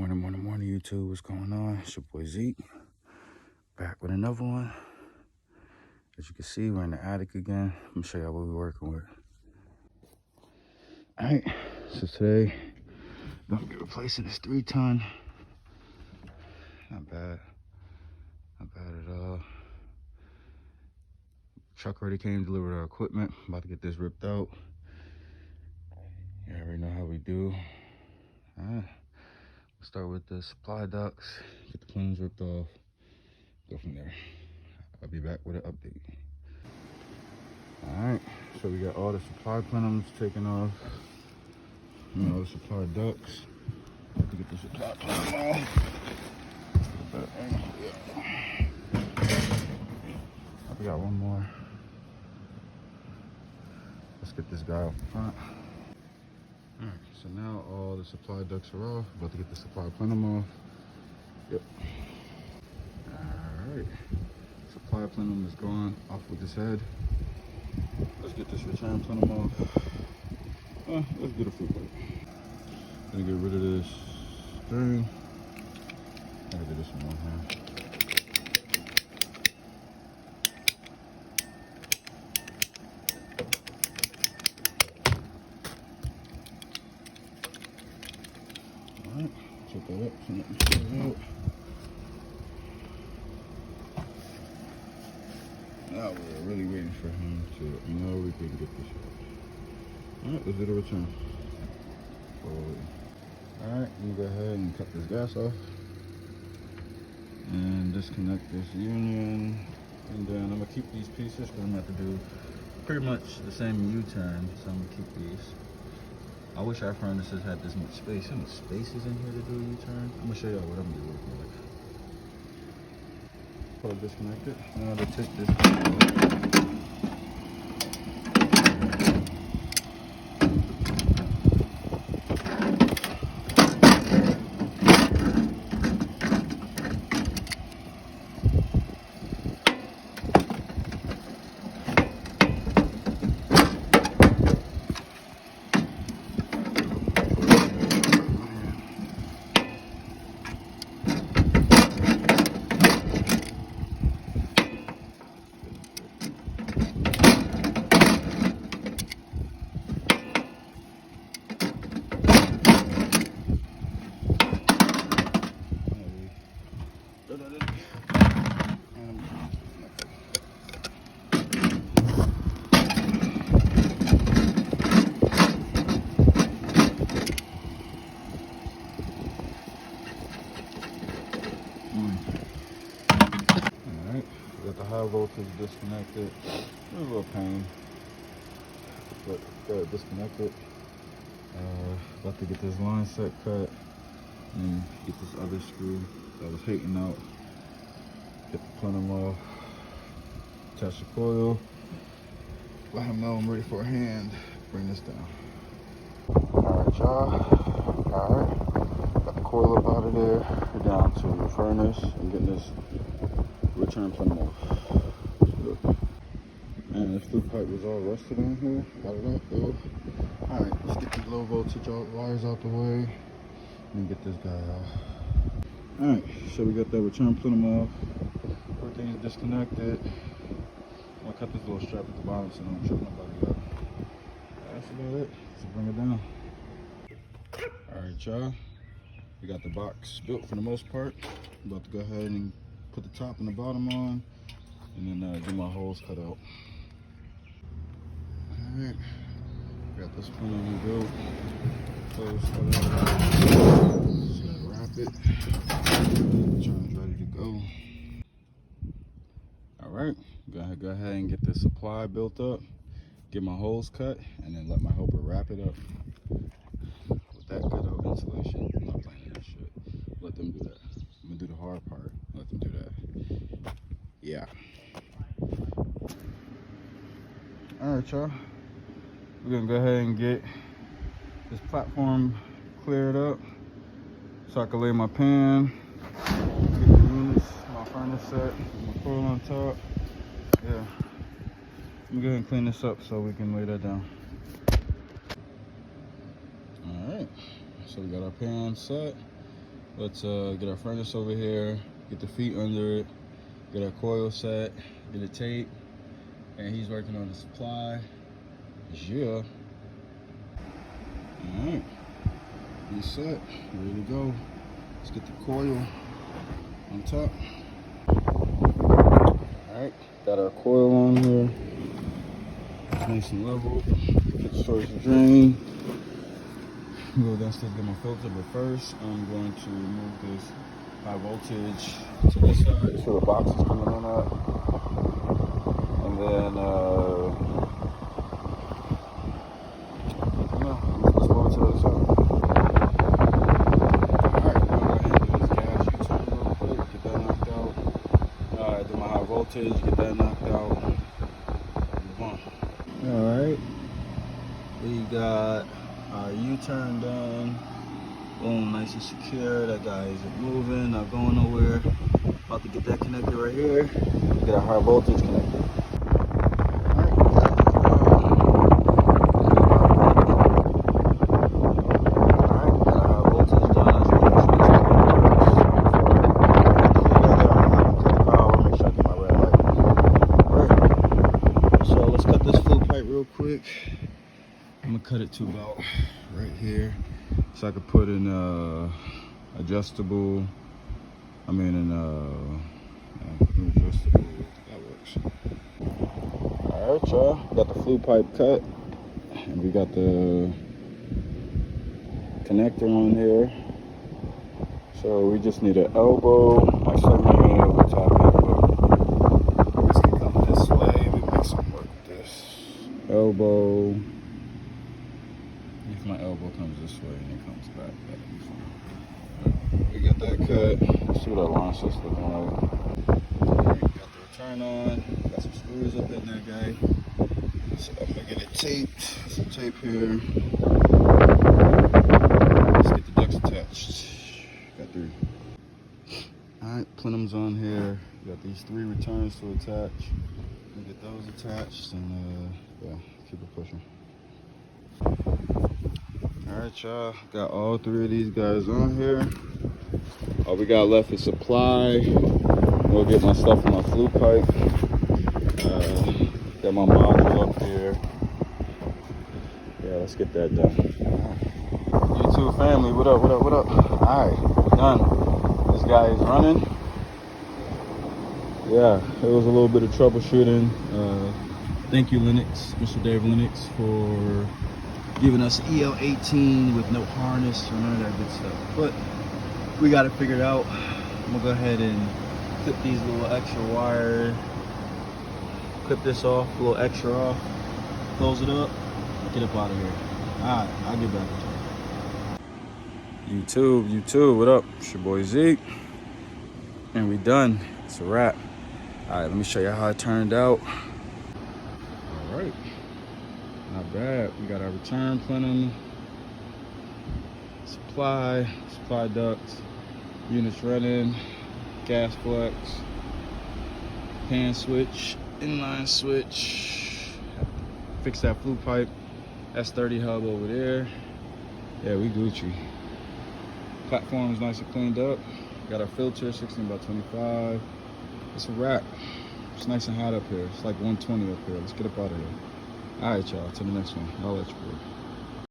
Morning, YouTube. What's going on? It's your boy Zeke. Back with another one. As you can see, we're in the attic again. I'm gonna show y'all what we're working with. Alright, so today, I'm gonna be replacing this 3-ton. Not bad at all. Truck already came, delivered our equipment. I'm about to get this ripped out. You already know how we do. Alright, we'll start with the supply ducts, get the planes ripped off, go from there. I'll be back with an update. Alright, so we got all the supply plenums taken off. All the supply ducts. Have to get the supply plenum off. We got one more. Let's get this guy up front. Alright, so now all the supply ducts are off. About to get the supply plenum off. Yep. Alright. Supply plenum is gone off with this head. Let's get this return plenum off. Let's get a fruit plate. Gonna get rid of this string. Gotta do this in one hand. Alright, check that up, so nothing falls out. Now we're really waiting for him to know we can get this out. Alright, let's do the return. Alright, I'm gonna go ahead and cut this gas off and disconnect this union, and then I'm gonna keep these pieces because I'm gonna have to do pretty much the same U-turn, so I'm gonna keep these. I wish our furnaces had this much space. How much space is in here to do a U-turn? I'm gonna show y'all what I'm gonna be working with. Pull disconnect it. Now to take this off. Got the high voltage disconnected. A little pain, but got it disconnected. About to get this line set cut and get this other screw that was hating out. Get the plenum off. Attach the coil. Let him know I'm ready for a hand. Bring this down. Alright, y'all. Alright. Got the coil up out of there. We're down to the furnace and getting this return plenum off. Man, this flue pipe was all rusted on here. Got it off though. Alright, let's get these low voltage wires out the way and get this guy off. Alright, so we got that return plenum off. Everything is disconnected. I'm gonna cut this little strap at the bottom so I don't trip nobody up. That's about it. Let's bring it down. Alright, y'all. We got the box built for the most part. I'm about to go ahead and put the top and the bottom on, and then get my holes cut out. Alright, got this plenum built. Close cut out. Just gonna wrap it. Turn's ready to go. Alright, go ahead and get the supply built up, get my holes cut, and then let my helper wrap it up. With that cutout insulation, I'm not playing that shit. Let them do that. I'm gonna do the hard part. Let them do that. Yeah. Alright, y'all. We're gonna go ahead and get this platform cleared up so I can lay my pan, get the units, my furnace set, my coil on top. Yeah. Let me go ahead and clean this up so we can lay that down. Alright. So we got our pan set. Let's get our furnace over here, get the feet under it, get our coil set, get it taped, and he's working on the supply. Yeah. Alright, he's set, ready to go. Let's get the coil on top. Alright, got our coil on here. Nice and level. Get the source and drain. Go downstairs, get my filter, but first I'm going to move this high voltage to this side so the box is coming in at. And then, let's move it to the other side. Alright, I'm going to go ahead and do this gas U-turn real quick, get that knocked out. Alright, do my high voltage, get that knocked out. Move on. Alright, we got our U-turn done. Boom, nice and secure. That guy isn't moving, not going nowhere. About to get that connected right here. Get our high voltage connected. Alright, got our high voltage done. I just want to switch it cut the power, make sure I get my red light. Alright, so let's cut this flue pipe real quick. I'm gonna cut it to about right here, so I could put in adjustable. Adjustable. That works. All right, y'all. Got the flue pipe cut, and we got the connector on here. So we just need an elbow. Actually, I'm gonna go over the top here, but this can come this way. We make some work with this elbow. If my elbow comes this way and it comes back, that'll be fine. We got that cut. Let's see what our launch is looking like. Got the return on. Got some screws up in there, guy. So I'm gonna get it taped. Some tape here. Let's get the ducts attached. Got 3. Alright, plenum's on here. We got these 3 returns to attach. We'll get those attached and yeah, keep it pushing. Alright, y'all, got all 3 of these guys on here. All we got left is supply. We'll get my stuff in my flue pipe. Got my module up here. Yeah, let's get that done. YouTube family, what up, what up, what up? Alright, we're done. This guy is running. Yeah, it was a little bit of troubleshooting. Thank you, Lennox, Mr. Dave Lennox, for giving us EL18 with no harness or none of that good stuff. But we got it figured out. I'm gonna go ahead and clip these little extra wires. Clip this off, a little extra off. Close it up, get up out of here. Alright, I'll get back with you. YouTube, what up? It's your boy Zeke. And we done. It's a wrap. Alright, let me show you how it turned out. Alright. Not bad. We got our return plenum, supply ducts, units running, gas flex, pan switch, inline switch. Fix that flue pipe. S30 hub over there. Yeah, we Gucci. Platform's nice and cleaned up. Got our filter, 16 by 25. It's a wrap. It's nice and hot up here. It's like 120 up here. Let's get up out of here. All right, y'all. Till the next one. I'll let you go.